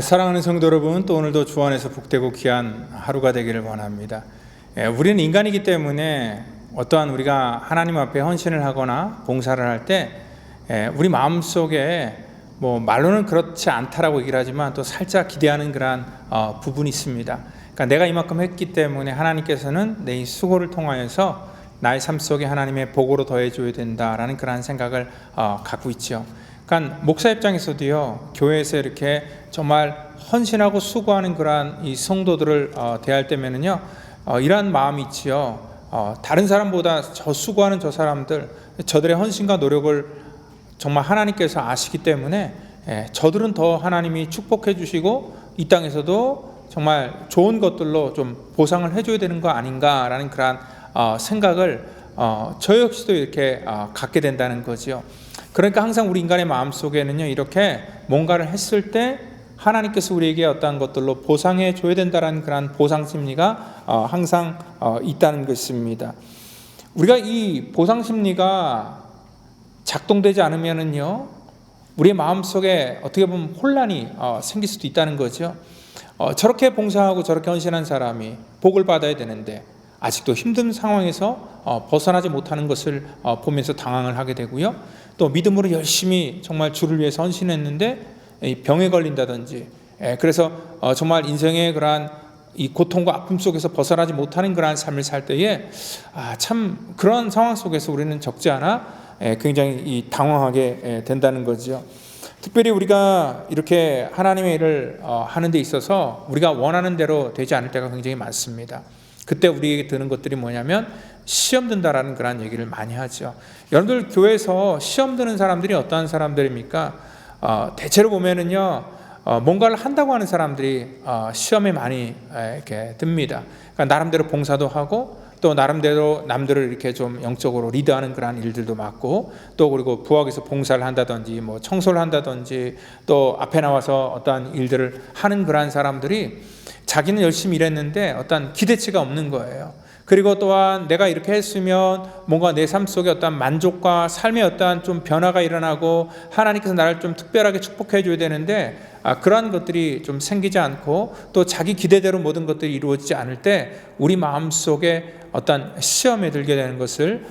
사랑하는 성도 여러분, 또 오늘도 주 안에서 복되고 귀한 하루가 되기를 원합니다. 우리는 인간이기 때문에 어떠한 우리가 하나님 앞에 헌신을 하거나 봉사를 할 때 우리 마음속에 말로는 그렇지 않다라고 얘기를 하지만 또 살짝 기대하는 그러한 부분이 있습니다. 그러니까 내가 이만큼 했기 때문에 하나님께서는 내 이 수고를 통하여서 나의 삶 속에 하나님의 복으로 더해줘야 된다라는 그러한 생각을 갖고 있죠. 그러니까 목사 입장에서도요, 교회에서 이렇게 정말 헌신하고 수고하는 그러한 이 성도들을 대할 때면은요, 이러한 마음이 있지요. 다른 사람보다 저 수고하는 저 사람들, 저들의 헌신과 노력을 정말 하나님께서 아시기 때문에 저들은 더 하나님이 축복해 주시고 이 땅에서도 정말 좋은 것들로 좀 보상을 해줘야 되는 거 아닌가라는 그러한 생각을 저 역시도 이렇게 갖게 된다는 거지요. 그러니까 항상 우리 인간의 마음속에는요, 이렇게 뭔가를 했을 때 하나님께서 우리에게 어떠한 것들로 보상해 줘야 된다는 그런 보상 심리가 항상 있다는 것입니다. 우리가 이 보상 심리가 작동되지 않으면은요, 우리의 마음속에 어떻게 보면 혼란이 생길 수도 있다는 거죠. 저렇게 봉사하고 저렇게 헌신한 사람이 복을 받아야 되는데 아직도 힘든 상황에서 벗어나지 못하는 것을 보면서 당황을 하게 되고요. 또 믿음으로 열심히 정말 주를 위해서 헌신했는데 병에 걸린다든지, 그래서 정말 인생의 그러한 이 고통과 아픔 속에서 벗어나지 못하는 그러한 삶을 살 때에 참 그런 상황 속에서 우리는 적지 않아 굉장히 당황하게 된다는 거죠. 특별히 우리가 이렇게 하나님의 일을 하는 데 있어서 우리가 원하는 대로 되지 않을 때가 굉장히 많습니다. 그때 우리에게 드는 것들이 뭐냐면 시험 든다라는 그런 얘기를 많이 하죠. 여러분들 교회에서 시험 드는 사람들이 어떠한 사람들입니까? 대체로 보면은요, 뭔가를 한다고 하는 사람들이 시험에 많이 이렇게 듭니다. 그러니까 나름대로 봉사도 하고 또 나름대로 남들을 이렇게 좀 영적으로 리드하는 그런 일들도 많고, 또 그리고 부엌에서 봉사를 한다든지 청소를 한다든지 또 앞에 나와서 어떠한 일들을 하는 그러한 사람들이 자기는 열심히 일했는데 어떤 기대치가 없는 거예요. 그리고 또한 내가 이렇게 했으면 뭔가 내 삶 속에 어떤 만족과 삶의 어떤 좀 변화가 일어나고 하나님께서 나를 좀 특별하게 축복해 줘야 되는데 그러한 것들이 좀 생기지 않고 또 자기 기대대로 모든 것들이 이루어지지 않을 때 우리 마음속에 어떤 시험에 들게 되는 것을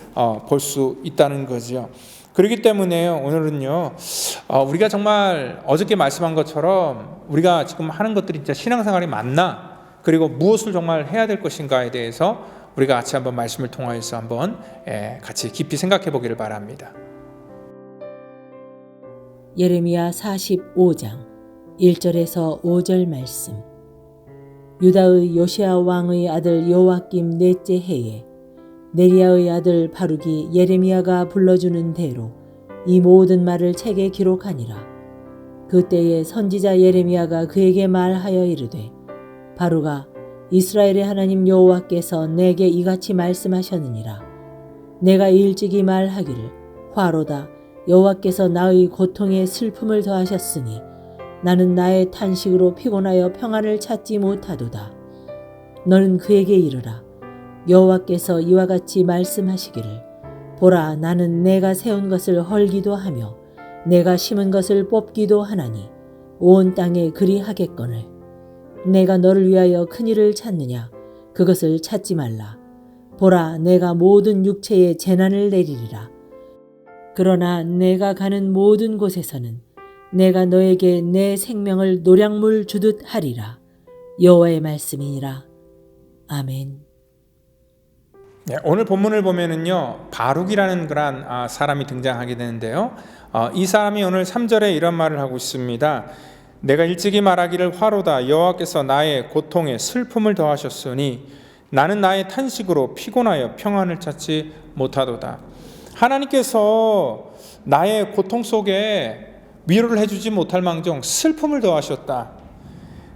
볼 수 있다는 거죠. 그렇기 때문에 오늘은요, 우리가 정말 어저께 말씀한 것처럼 우리가 지금 하는 것들이 진짜 신앙생활이 맞나, 그리고 무엇을 정말 해야 될 것인가에 대해서 우리가 같이 한번 말씀을 통하여서 한번 같이 깊이 생각해 보기를 바랍니다. 예레미야 45장 1절에서 5절 말씀. 유다의 요시야 왕의 아들 요아김 넷째 해에 네리야의 아들 바룩이 예레미야가 불러주는 대로 이 모든 말을 책에 기록하니라. 그때에 선지자 예레미야가 그에게 말하여 이르되, 바룩아, 이스라엘의 하나님 여호와께서 내게 이같이 말씀하셨느니라. 내가 일찍이 말하기를, 화로다, 여호와께서 나의 고통에 슬픔을 더하셨으니 나는 나의 탄식으로 피곤하여 평안을 찾지 못하도다. 너는 그에게 이르라. 여호와께서 이와 같이 말씀하시기를, 보라, 나는 내가 세운 것을 헐기도 하며 내가 심은 것을 뽑기도 하나니 온 땅에 그리 하겠거늘. 내가 너를 위하여 큰 일을 찾느냐? 그것을 찾지 말라. 보라, 내가 모든 육체에 재난을 내리리라. 그러나 내가 가는 모든 곳에서는 내가 너에게 내 생명을 노량물 주듯 하리라. 여호와의 말씀이니라. 아멘. 네, 오늘 본문을 보면은요, 바룩이라는 그런 사람이 등장하게 되는데요, 이 사람이 오늘 3절에 이런 말을 하고 있습니다. 내가 일찍이 말하기를, 화로다, 여호와께서 나의 고통에 슬픔을 더하셨으니 나는 나의 탄식으로 피곤하여 평안을 찾지 못하도다. 하나님께서 나의 고통 속에 위로를 해주지 못할 망정 슬픔을 더하셨다.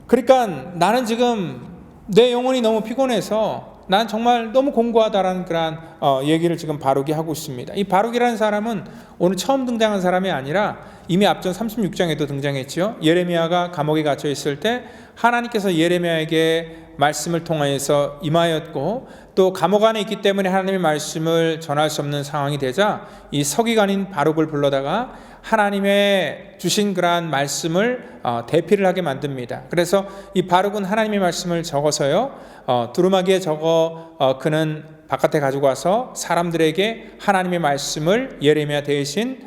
그러니까 나는 지금 내 영혼이 너무 피곤해서 난 정말 너무 공고하다라는 그런 얘기를 지금 바룩이 하고 있습니다. 이 바룩이라는 사람은 오늘 처음 등장한 사람이 아니라 이미 앞전 36장에도 등장했죠. 예레미야가 감옥에 갇혀 있을 때 하나님께서 예레미야에게 말씀을 통하여서 임하였고, 또 감옥 안에 있기 때문에 하나님의 말씀을 전할 수 없는 상황이 되자 이 서기관인 바룩을 불러다가 하나님의 주신 그러한 말씀을 대피를 하게 만듭니다. 그래서 이 바룩은 하나님의 말씀을 적어서요, 두루마기에 적어 그는 바깥에 가지고 와서 사람들에게 하나님의 말씀을 예레미야 대신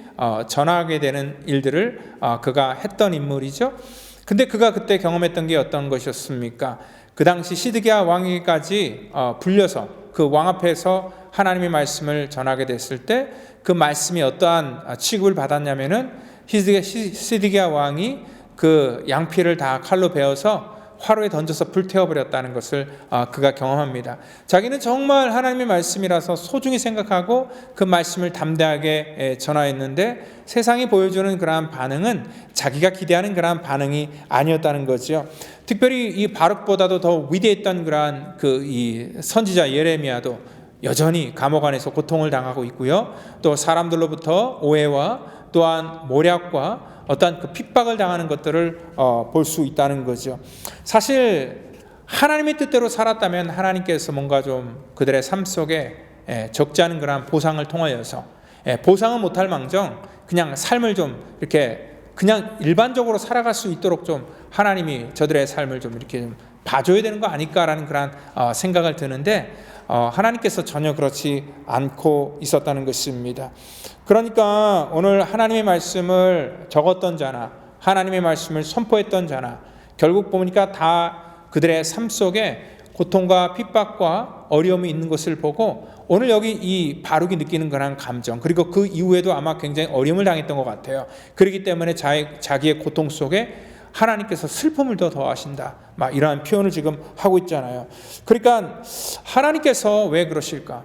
전하게 되는 일들을 그가 했던 인물이죠. 근데 그가 그때 경험했던 게 어떤 것이었습니까? 그 당시 시드기야 왕에게까지 불려서 그 왕 앞에서 하나님의 말씀을 전하게 됐을 때 그 말씀이 어떠한 취급을 받았냐면은 시드기야 왕이 그 양피를 다 칼로 베어서 화로에 던져서 불태워버렸다는 것을 그가 경험합니다. 자기는 정말 하나님의 말씀이라서 소중히 생각하고 그 말씀을 담대하게 전하였는데 세상이 보여주는 그러한 반응은 자기가 기대하는 그러한 반응이 아니었다는 거죠. 특별히 이 바룩보다도 더 위대했던 그러한 이 선지자 예레미야도 여전히 감옥 안에서 고통을 당하고 있고요. 또 사람들로부터 오해와 또한 모략과 어떠한 그 핍박을 당하는 것들을 볼 수 있다는 거죠. 사실 하나님의 뜻대로 살았다면 하나님께서 뭔가 좀 그들의 삶 속에 적지 않은 그런 보상을 통하여서 보상은 못할 망정 그냥 삶을 좀 이렇게 그냥 일반적으로 살아갈 수 있도록 좀 하나님이 저들의 삶을 좀 이렇게 좀 봐줘야 되는 거 아닐까라는 그런 생각을 드는데 하나님께서 전혀 그렇지 않고 있었다는 것입니다. 그러니까 오늘 하나님의 말씀을 적었던 자나 하나님의 말씀을 선포했던 자나 결국 보니까 다 그들의 삶 속에 고통과 핍박과 어려움이 있는 것을 보고 오늘 여기 이 바룩이 느끼는 그런 감정 그리고 그 이후에도 아마 굉장히 어려움을 당했던 것 같아요. 그렇기 때문에 자기의 고통 속에 하나님께서 슬픔을 더 더하신다. 막 이러한 표현을 지금 하고 있잖아요. 그러니까 하나님께서 왜 그러실까?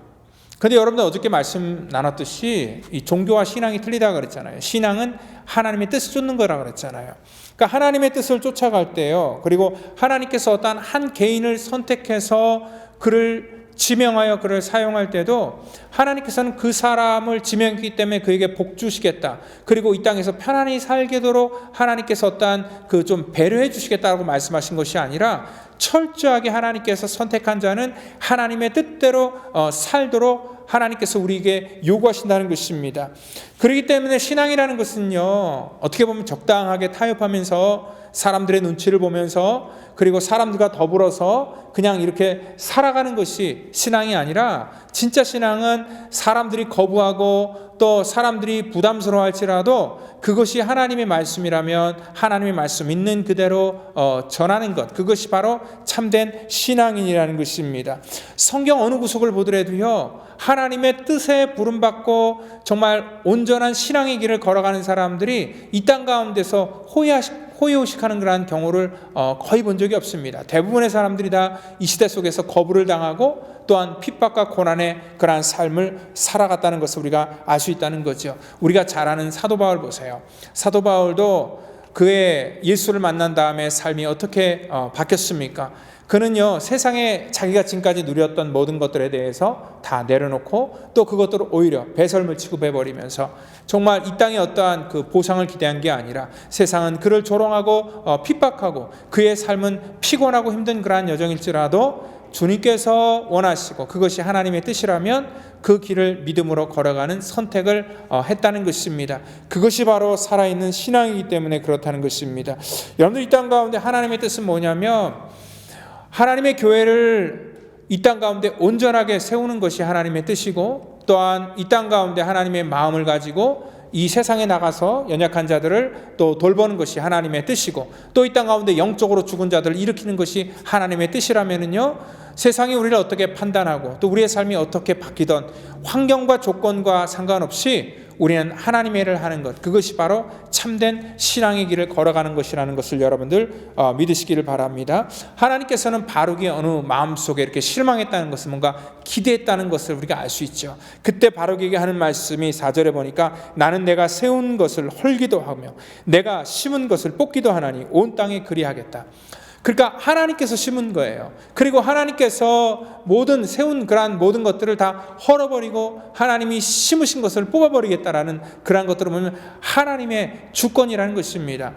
근데 여러분들 어저께 말씀 나눴듯이 이 종교와 신앙이 틀리다 그랬잖아요. 신앙은 하나님의 뜻을 쫓는 거라 그랬잖아요. 그러니까 하나님의 뜻을 쫓아갈 때요. 그리고 하나님께서 어떤 한 개인을 선택해서 그를 지명하여 그를 사용할 때도 하나님께서는 그 사람을 지명했기 때문에 그에게 복 주시겠다. 그리고 이 땅에서 편안히 살게도록 하나님께서 어떠한 그 좀 배려해 주시겠다고 말씀하신 것이 아니라 철저하게 하나님께서 선택한 자는 하나님의 뜻대로 살도록 하나님께서 우리에게 요구하신다는 것입니다. 그렇기 때문에 신앙이라는 것은요, 어떻게 보면 적당하게 타협하면서 사람들의 눈치를 보면서 그리고 사람들과 더불어서 그냥 이렇게 살아가는 것이 신앙이 아니라 진짜 신앙은 사람들이 거부하고 또 사람들이 부담스러워할지라도 그것이 하나님의 말씀이라면 하나님의 말씀 있는 그대로 전하는 것, 그것이 바로 참된 신앙인이라는 것입니다. 성경 어느 구석을 보더라도요, 하나님의 뜻에 부름받고 정말 온전한 신앙의 길을 걸어가는 사람들이 이 땅 가운데서 호의호식하는 그러한 경우를 거의 본 적이 없습니다. 대부분의 사람들이 다 이 시대 속에서 거부를 당하고 또한 핍박과 고난의 그러한 삶을 살아갔다는 것을 우리가 알 수 있다는 거죠. 우리가 잘 아는 사도 바울 보세요. 사도 바울도 그의 예수를 만난 다음에 삶이 어떻게 바뀌었습니까? 그는요, 세상에 자기가 지금까지 누렸던 모든 것들에 대해서 다 내려놓고 또 그것들을 오히려 배설물 취급해버리면서 정말 이 땅에 어떠한 그 보상을 기대한 게 아니라 세상은 그를 조롱하고 핍박하고 그의 삶은 피곤하고 힘든 그러한 여정일지라도 주님께서 원하시고 그것이 하나님의 뜻이라면 그 길을 믿음으로 걸어가는 선택을 했다는 것입니다. 그것이 바로 살아있는 신앙이기 때문에 그렇다는 것입니다. 여러분들 이 땅 가운데 하나님의 뜻은 뭐냐면 하나님의 교회를 이 땅 가운데 온전하게 세우는 것이 하나님의 뜻이고 또한 이 땅 가운데 하나님의 마음을 가지고 이 세상에 나가서 연약한 자들을 또 돌보는 것이 하나님의 뜻이고 또 이 땅 가운데 영적으로 죽은 자들을 일으키는 것이 하나님의 뜻이라면요, 세상이 우리를 어떻게 판단하고 또 우리의 삶이 어떻게 바뀌던 환경과 조건과 상관없이 우리는 하나님의 일을 하는 것, 그것이 바로 참된 신앙의 길을 걸어가는 것이라는 것을 여러분들 믿으시기를 바랍니다. 하나님께서는 바룩이 어느 마음속에 이렇게 실망했다는 것을 뭔가 기대했다는 것을 우리가 알 수 있죠. 그때 바룩에게 하는 말씀이 4절에 보니까 나는 내가 세운 것을 헐기도 하며 내가 심은 것을 뽑기도 하나니 온 땅에 그리하겠다. 그러니까 하나님께서 심은 거예요. 그리고 하나님께서 세운 그러한 모든 것들을 다 헐어버리고 하나님이 심으신 것을 뽑아버리겠다라는 그러한 것들을 보면 하나님의 주권이라는 것입니다.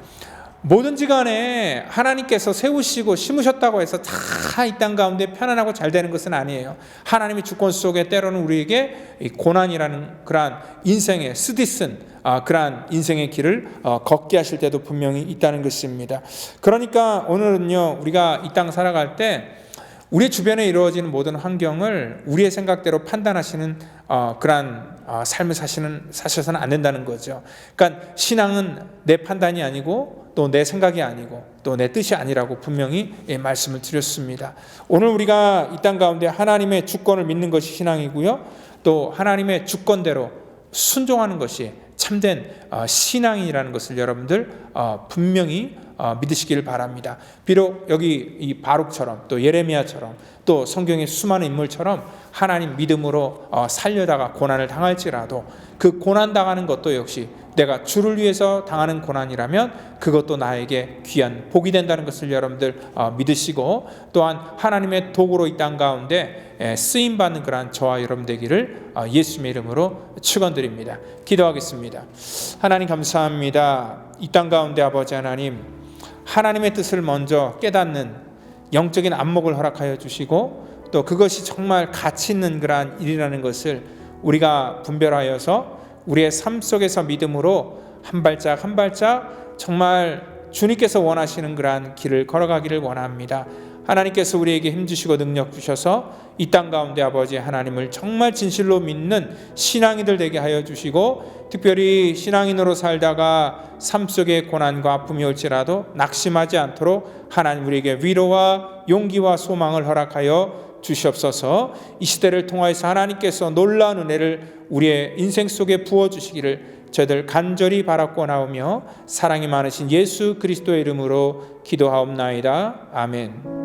뭐든지 간에 하나님께서 세우시고 심으셨다고 해서 다 이 땅 가운데 편안하고 잘 되는 것은 아니에요. 하나님의 주권 속에 때로는 우리에게 이 고난이라는 그러한 인생의 쓰디쓴 그러한 인생의 길을 걷게 하실 때도 분명히 있다는 것입니다. 그러니까 오늘은요, 우리가 이 땅 살아갈 때 우리 주변에 이루어지는 모든 환경을 우리의 생각대로 판단하시는 그러한 삶을 사셔서는 안 된다는 거죠. 그러니까 신앙은 내 판단이 아니고 또 내 생각이 아니고 또 내 뜻이 아니라고 분명히 말씀을 드렸습니다. 오늘 우리가 이 땅 가운데 하나님의 주권을 믿는 것이 신앙이고요, 또 하나님의 주권대로 순종하는 것이 참된 신앙이라는 것을 여러분들 분명히 믿으시기를 바랍니다. 비록 여기 이 바룩처럼 또 예레미야처럼 또 성경의 수많은 인물처럼 하나님 믿음으로 살려다가 고난을 당할지라도 그 고난 당하는 것도 역시 내가 주를 위해서 당하는 고난이라면 그것도 나에게 귀한 복이 된다는 것을 여러분들 믿으시고, 또한 하나님의 도구로 이 땅 가운데 쓰임받는 그러한 저와 여러분 되기를 예수님의 이름으로 축원드립니다. 기도하겠습니다. 하나님 감사합니다. 이 땅 가운데 아버지 하나님, 하나님의 뜻을 먼저 깨닫는 영적인 안목을 허락하여 주시고, 또 그것이 정말 가치 있는 그러한 일이라는 것을 우리가 분별하여서 우리의 삶 속에서 믿음으로 한 발짝 한 발짝 정말 주님께서 원하시는 그러한 길을 걸어가기를 원합니다. 하나님께서 우리에게 힘주시고 능력 주셔서 이 땅 가운데 아버지 하나님을 정말 진실로 믿는 신앙인들 되게 하여 주시고, 특별히 신앙인으로 살다가 삶 속에 고난과 아픔이 올지라도 낙심하지 않도록 하나님 우리에게 위로와 용기와 소망을 허락하여 주시옵소서. 이 시대를 통하여서 하나님께서 놀라운 은혜를 우리의 인생 속에 부어주시기를 저희들 간절히 바라고 나오며 사랑이 많으신 예수 그리스도의 이름으로 기도하옵나이다. 아멘.